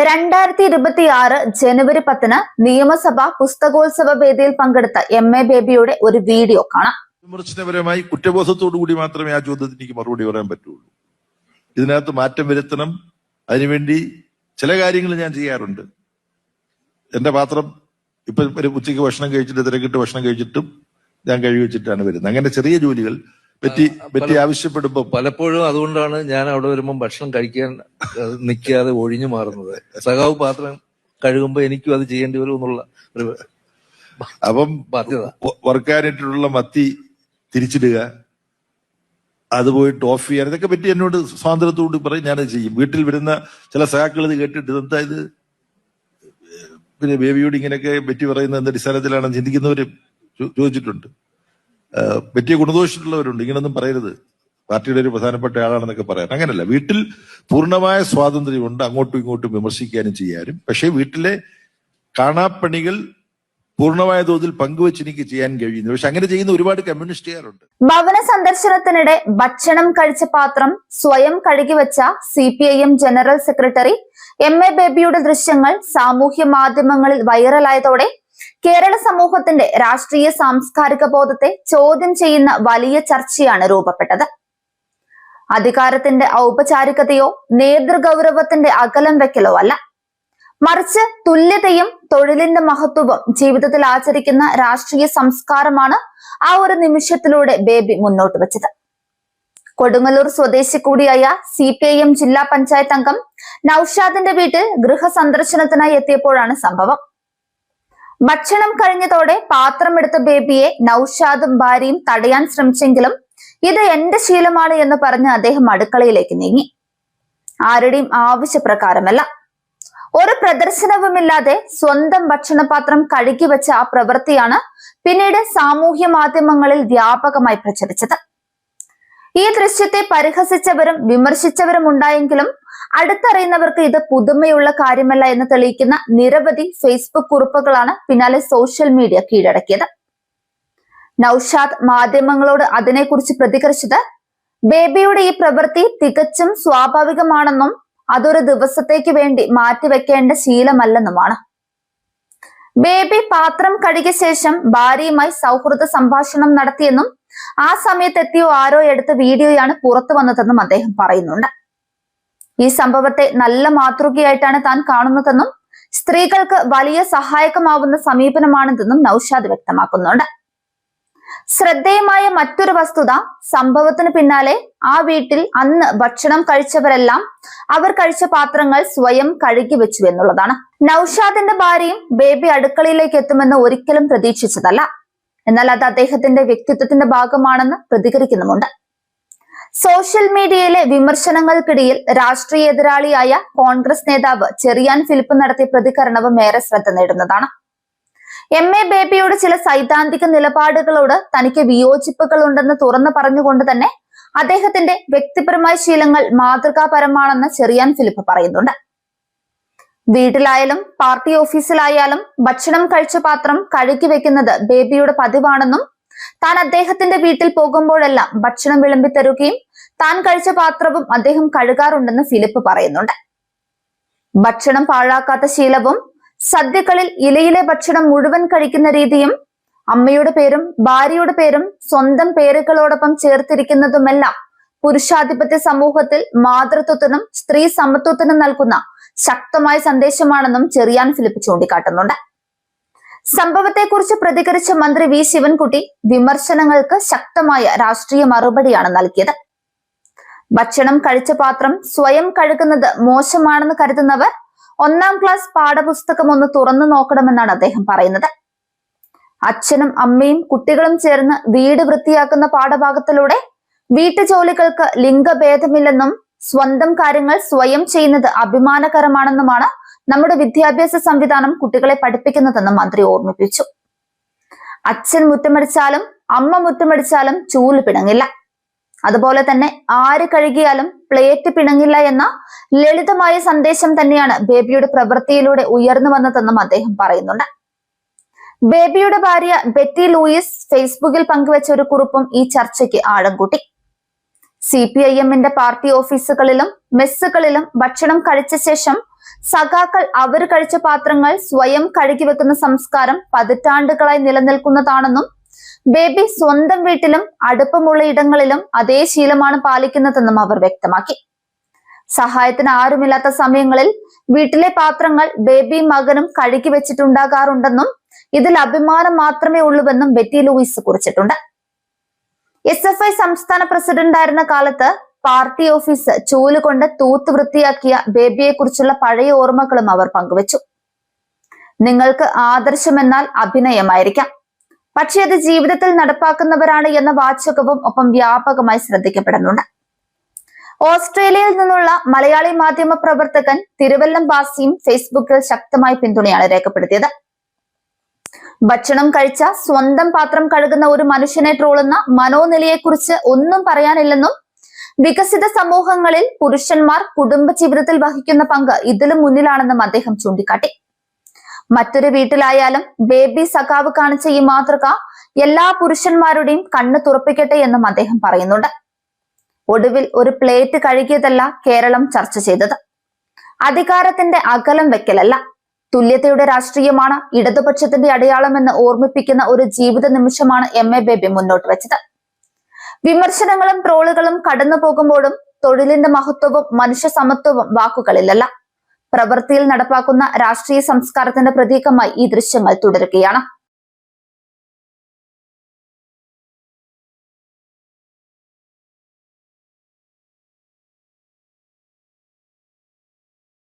2026 ജനുവരി 10 നിയമസഭാ പുസ്തകോത്സവ വേദിയിൽ പങ്കെടുത്ത MA ബേബിയുടെ ഒരു വീഡിയോ കാണാം. വിമർശനപരമായി കുറ്റബോധത്തോടു കൂടി മാത്രമേ ആ ചോദ്യത്തിന് എനിക്ക് മറുപടി പറയാൻ പറ്റുള്ളൂ. ഇതിനകത്ത് മാറ്റം വരുത്തണം. അതിനുവേണ്ടി ചില കാര്യങ്ങൾ ഞാൻ ചെയ്യാറുണ്ട്. എന്റെ പാത്രം ഇപ്പൊ ഉച്ചയ്ക്ക് ഭക്ഷണം കഴിച്ചിട്ട് തിരക്കിട്ട് ഭക്ഷണം കഴിച്ചിട്ടും ഞാൻ കഴുകി വെച്ചിട്ടാണ് വരുന്നത്. അങ്ങനെ ചെറിയ ജോലികൾ പറ്റി ആവശ്യപ്പെടുമ്പോ പലപ്പോഴും അതുകൊണ്ടാണ് ഞാൻ അവിടെ വരുമ്പോൾ ഭക്ഷണം കഴിക്കാൻ നിൽക്കാതെ ഒഴിഞ്ഞു മാറുന്നത്. സഖാവ് പാത്രം കഴുകുമ്പോ എനിക്കും അത് ചെയ്യേണ്ടി വരും എന്നുള്ള ഒരു അപ്പം ബാധ്യത. വറുക്കാനായിട്ടുള്ള മത്തി തിരിച്ചിടുക, അത് പോയിട്ട് ഓഫ് ചെയ്യാൻ, ഇതൊക്കെ പറ്റി എന്നോട് സ്വാതന്ത്ര്യത്തോട് പറയും, ഞാനത് ചെയ്യും. വീട്ടിൽ വരുന്ന ചില സഖാക്കൾ ഇത് കേട്ടിട്ട് ഇതെന്താ ഇത്, പിന്നെ ബേബിയോട് ഇങ്ങനെയൊക്കെ പറ്റി പറയുന്ന എന്ത് അടിസ്ഥാനത്തിലാണെന്ന് ചിന്തിക്കുന്നവര് ചോദിച്ചിട്ടുണ്ട്. പറ്റിയ ഗുണദോഷിച്ചിട്ടുള്ളവരുണ്ട്. ഇങ്ങനൊന്നും പറയരുത്, പാർട്ടിയുടെ ഒരു പ്രധാനപ്പെട്ട ആളാണെന്നൊക്കെ പറയാൻ. അങ്ങനല്ല, വീട്ടിൽ പൂർണ്ണമായ സ്വാതന്ത്ര്യമുണ്ട് അങ്ങോട്ടും ഇങ്ങോട്ടും വിമർശിക്കാനും ചെയ്യാനും. പക്ഷെ വീട്ടിലെ കാണാപ്പണികൾ പൂർണ്ണമായ തോതിൽ പങ്കുവെച്ച് എനിക്ക് ചെയ്യാൻ കഴിയുന്നു. പക്ഷെ അങ്ങനെ ചെയ്യുന്ന ഒരുപാട് കമ്മ്യൂണിസ്റ്റുകാരുണ്ട്. ഭവന സന്ദർശനത്തിനിടെ ഭക്ഷണം കഴിച്ച പാത്രം സ്വയം കഴുകി വെച്ച CPIM ജനറൽ സെക്രട്ടറി MA ബേബിയുടെ ദൃശ്യങ്ങൾ സാമൂഹ്യ മാധ്യമങ്ങളിൽ വൈറലായതോടെ കേരള സമൂഹത്തിന്റെ രാഷ്ട്രീയ സാംസ്കാരിക ബോധത്തെ ചോദ്യം ചെയ്യുന്ന വലിയ ചർച്ചയാണ് രൂപപ്പെട്ടത്. അധികാരത്തിന്റെ ഔപചാരികതയോ നേതൃഗൗരവത്തിന്റെ അകലം വെക്കലോ അല്ല, മറിച്ച് തുല്യതയും തൊഴിലിന്റെ മഹത്വവും ജീവിതത്തിൽ ആചരിക്കുന്ന രാഷ്ട്രീയ സംസ്കാരമാണ് ആ ഒരു നിമിഷത്തിലൂടെ ബേബി മുന്നോട്ട് വെച്ചത്. കൊടുങ്ങല്ലൂർ സ്വദേശി കൂടിയായ CPIM ജില്ലാ പഞ്ചായത്ത് അംഗം നൌഷാദിന്റെ വീട്ടിൽ ഗൃഹസന്ദർശനത്തിനായി എത്തിയപ്പോഴാണ് സംഭവം. ഭക്ഷണം കഴിഞ്ഞതോടെ പാത്രമെടുത്ത ബേബിയെ നൌഷാദും ഭാര്യയും തടയാൻ ശ്രമിച്ചെങ്കിലും ഇത് എന്റെ ശീലമാണ് എന്ന് പറഞ്ഞ് അദ്ദേഹം അടുക്കളയിലേക്ക് നീങ്ങി. ആരുടെയും ആവശ്യപ്രകാരമല്ല. ഒരു പ്രദർശനവുമില്ലാതെ സ്വന്തം ഭക്ഷണപാത്രം കഴുകി വെച്ച ആ പ്രവൃത്തിയാണ് പിന്നീട് സാമൂഹ്യ മാധ്യമങ്ങളിൽ വ്യാപകമായി പ്രചരിച്ചത്. ഈ ദൃശ്യത്തെ പരിഹസിച്ചവരും വിമർശിച്ചവരും ഉണ്ടായെങ്കിലും അടുത്തറിയുന്നവർക്ക് ഇത് പുതുമയുള്ള കാര്യമല്ല എന്ന് തെളിയിക്കുന്ന നിരവധി ഫേസ്ബുക്ക് കുറിപ്പുകളാണ് പിന്നാലെ സോഷ്യൽ മീഡിയ കീഴടക്കിയത്. നൌഷാദ് മാധ്യമങ്ങളോട് അതിനെക്കുറിച്ച് പ്രതികരിച്ചത് ബേബിയുടെ ഈ പ്രവൃത്തി തികച്ചും സ്വാഭാവികമാണെന്നും അതൊരു ദിവസത്തേക്ക് വേണ്ടി മാറ്റിവെക്കേണ്ട ശീലമല്ലെന്നുമാണ്. ബേബി പാത്രം കഴുകിയ ശേഷം ഭാര്യയുമായി സൗഹൃദ സംഭാഷണം നടത്തിയെന്നും ആ സമയത്ത് എത്തിയോ ആരോ എടുത്ത വീഡിയോയാണ് പുറത്തു വന്നതെന്നും അദ്ദേഹം പറയുന്നുണ്ട്. ഈ സംഭവത്തെ നല്ല മാതൃകയായിട്ടാണ് താൻ കാണുന്നതെന്നും സ്ത്രീകൾക്ക് വലിയ സഹായകമാവുന്ന സമീപനമാണിതെന്നും നൌഷാദ് വ്യക്തമാക്കുന്നുണ്ട്. ശ്രദ്ധേയമായ മറ്റൊരു വസ്തുത, സംഭവത്തിന് പിന്നാലെ ആ വീട്ടിൽ അന്ന് ഭക്ഷണം കഴിച്ചവരെല്ലാം അവർ കഴിച്ച പാത്രങ്ങൾ സ്വയം കഴുകി വെച്ചു എന്നുള്ളതാണ്. നൌഷാദിന്റെ ഭാര്യയും ബേബി അടുക്കളയിലേക്ക് എത്തുമെന്ന് ഒരിക്കലും പ്രതീക്ഷിച്ചതല്ല. എന്നാൽ അത് അദ്ദേഹത്തിന്റെ വ്യക്തിത്വത്തിന്റെ ഭാഗമാണെന്ന് പ്രതികരിക്കുന്നുമുണ്ട്. സോഷ്യൽ മീഡിയയിലെ വിമർശനങ്ങൾക്കിടയിൽ രാഷ്ട്രീയ എതിരാളിയായ കോൺഗ്രസ് നേതാവ് ചെറിയാൻ ഫിലിപ്പ് നടത്തിയ പ്രതികരണവും ഏറെ ശ്രദ്ധ നേടുന്നതാണ്. MA ബേബിയോട് ചില സൈദ്ധാന്തിക നിലപാടുകളോട് തനിക്ക് വിയോജിപ്പുകൾ ഉണ്ടെന്ന് തുറന്നു പറഞ്ഞുകൊണ്ട് തന്നെ അദ്ദേഹത്തിന്റെ വ്യക്തിപരമായ ശീലങ്ങൾ മാതൃകാപരമാണെന്ന് ചെറിയാൻ ഫിലിപ്പ് പറയുന്നുണ്ട്. വീട്ടിലായാലും പാർട്ടി ഓഫീസിലായാലും ഭക്ഷണം കഴിച്ച പാത്രം കഴുകി വെക്കുന്നത് ബേബിയുടെ പതിവാണെന്നും താൻ അദ്ദേഹത്തിന്റെ വീട്ടിൽ പോകുമ്പോഴെല്ലാം ഭക്ഷണം വിളമ്പി തരുകയും താൻ കഴിച്ച പാത്രവും അദ്ദേഹം കഴുകാറുണ്ടെന്ന് ഫിലിപ്പ് പറയുന്നുണ്ട്. ഭക്ഷണം പാഴാക്കാത്ത ശീലവും സദ്യകളിൽ ഇലയിലെ ഭക്ഷണം മുഴുവൻ കഴിക്കുന്ന രീതിയും അമ്മയുടെ പേരും ഭാര്യയുടെ പേരും സ്വന്തം പേരുകളോടൊപ്പം ചേർത്തിരിക്കുന്നതുമെല്ലാം പുരുഷാധിപത്യ സമൂഹത്തിൽ മാതൃത്വത്തിനും സ്ത്രീ സമത്വത്തിനും നൽകുന്ന ശക്തമായ സന്ദേശമാണെന്നും ചെറിയാൻ ഫിലിപ്പ് ചൂണ്ടിക്കാട്ടുന്നുണ്ട്. സംഭവത്തെക്കുറിച്ച് പ്രതികരിച്ച മന്ത്രി V ശിവൻകുട്ടി വിമർശനങ്ങൾക്ക് ശക്തമായ രാഷ്ട്രീയ മറുപടിയാണ് നൽകിയത്. ഭക്ഷണം കഴിച്ച പാത്രം സ്വയം കഴുകുന്നത് മോശമാണെന്ന് കരുതുന്നവർ 1ാം ക്ലാസ് പാഠപുസ്തകം ഒന്ന് തുറന്നു നോക്കണമെന്നാണ് അദ്ദേഹം പറയുന്നത്. അച്ഛനും അമ്മയും കുട്ടികളും ചേർന്ന് വീട് വൃത്തിയാക്കുന്ന പാഠഭാഗത്തിലൂടെ വീട്ടുജോലികൾക്ക് ലിംഗഭേദമില്ലെന്നും സ്വന്തം കാര്യങ്ങൾ സ്വയം ചെയ്യുന്നത് അഭിമാനകരമാണെന്നുമാണ് നമ്മുടെ വിദ്യാഭ്യാസ സംവിധാനം കുട്ടികളെ പഠിപ്പിക്കുന്നതെന്ന് മന്ത്രി ഓർമ്മിപ്പിച്ചു. അച്ഛൻ മുറ്റമടിച്ചാലും അമ്മ മുറ്റമടിച്ചാലും ചൂല് പിണങ്ങില്ല, അതുപോലെ തന്നെ ആര് കഴുകിയാലും പ്ലേറ്റ് പിണങ്ങില്ല എന്ന ലളിതമായ സന്ദേശം തന്നെയാണ് ബേബിയുടെ പ്രവൃത്തിയിലൂടെ ഉയർന്നു വന്നതെന്നും അദ്ദേഹം പറയുന്നുണ്ട്. ബേബിയുടെ ഭാര്യ ബെറ്റി ലൂയിസ് ഫേസ്ബുക്കിൽ പങ്കുവെച്ച ഒരു കുറിപ്പും ഈ ചർച്ചയ്ക്ക് ആഴം കൂട്ടി. CPIMന്റെ പാർട്ടി ഓഫീസുകളിലും മെസ്സുകളിലും ഭക്ഷണം കഴിച്ച ശേഷം സഖാക്കൾ അവർ കഴിച്ച പാത്രങ്ങൾ സ്വയം കഴുകി വെക്കുന്ന സംസ്കാരം പതിറ്റാണ്ടുകളായി നിലനിൽക്കുന്നതാണെന്നും ബേബി സ്വന്തം വീട്ടിലും അടുപ്പമുള്ള ഇടങ്ങളിലും അതേ ശീലമാണ് പാലിക്കുന്നതെന്നും അവർ വ്യക്തമാക്കി. സഹായത്തിന് ആരുമില്ലാത്ത സമയങ്ങളിൽ വീട്ടിലെ പാത്രങ്ങൾ ബേബി മകനും കഴുകി വെച്ചിട്ടുണ്ടാകാറുണ്ടെന്നും ഇതിൽ അഭിമാനം മാത്രമേ ഉള്ളൂവെന്നും ബെറ്റി ലൂയിസ് കുറിച്ചിട്ടുണ്ട്. SFI സംസ്ഥാന പ്രസിഡന്റായിരുന്ന കാലത്ത് പാർട്ടി ഓഫീസ് ചൂലുകൊണ്ട് തൂത്ത് വൃത്തിയാക്കിയ ബേബിയെ കുറിച്ചുള്ള പഴയ ഓർമ്മകളും അവർ പങ്കുവച്ചു. നിങ്ങൾക്ക് ആദർശമെന്നാൽ അഭിനയമായിരിക്കാം, പക്ഷെ അത് ജീവിതത്തിൽ നടപ്പാക്കുന്നവരാണ് എന്ന വാചകവും ഒപ്പം വ്യാപകമായി ശ്രദ്ധിക്കപ്പെടുന്നുണ്ട്. ഓസ്ട്രേലിയയിൽ നിന്നുള്ള മലയാളി മാധ്യമ പ്രവർത്തകൻ തിരുവല്ലം ബാസിയും ഫേസ്ബുക്കിൽ ശക്തമായി പിന്തുണയാണ് രേഖപ്പെടുത്തിയത്. ഭക്ഷണം കഴിച്ച സ്വന്തം പാത്രം കഴുകുന്ന ഒരു മനുഷ്യനെ ട്രോളുന്ന മനോനിലയെക്കുറിച്ച് ഒന്നും പറയാനില്ലെന്നും വികസിത സമൂഹങ്ങളിൽ പുരുഷന്മാർ കുടുംബ ജീവിതത്തിൽ വഹിക്കുന്ന പങ്ക് ഇതിലും മുന്നിലാണെന്നും അദ്ദേഹം ചൂണ്ടിക്കാട്ടി. മറ്റൊരു വീട്ടിലായാലും ബേബി സഖാവ് കാണിച്ച ഈ മാതൃക എല്ലാ പുരുഷന്മാരുടെയും കണ്ണ് തുറപ്പിക്കട്ടെ എന്നും അദ്ദേഹം പറയുന്നുണ്ട്. ഒടുവിൽ ഒരു പ്ലേറ്റ് കഴുകിയതല്ല കേരളം ചർച്ച ചെയ്തത്. അധികാരത്തിന്റെ അകലം വെക്കലല്ല, തുല്യതയുടെ രാഷ്ട്രീയമാണ് ഇടതുപക്ഷത്തിന്റെ അടയാളമെന്ന് ഓർമ്മിപ്പിക്കുന്ന ഒരു ജീവിത നിമിഷമാണ് MA ബേബി മുന്നോട്ട് വെച്ചത്. വിമർശനങ്ങളും ട്രോളുകളും കടന്നു പോകുമ്പോഴും തൊഴിലിന്റെ മഹത്വവും മനുഷ്യ സമത്വവും വാക്കുകളിലല്ല, പ്രവൃത്തിയിൽ നടപ്പാക്കുന്ന രാഷ്ട്രീയ സംസ്കാരത്തിന്റെ പ്രതീകമായി ഈ ദൃശ്യങ്ങൾ തുടരുകയാണ്.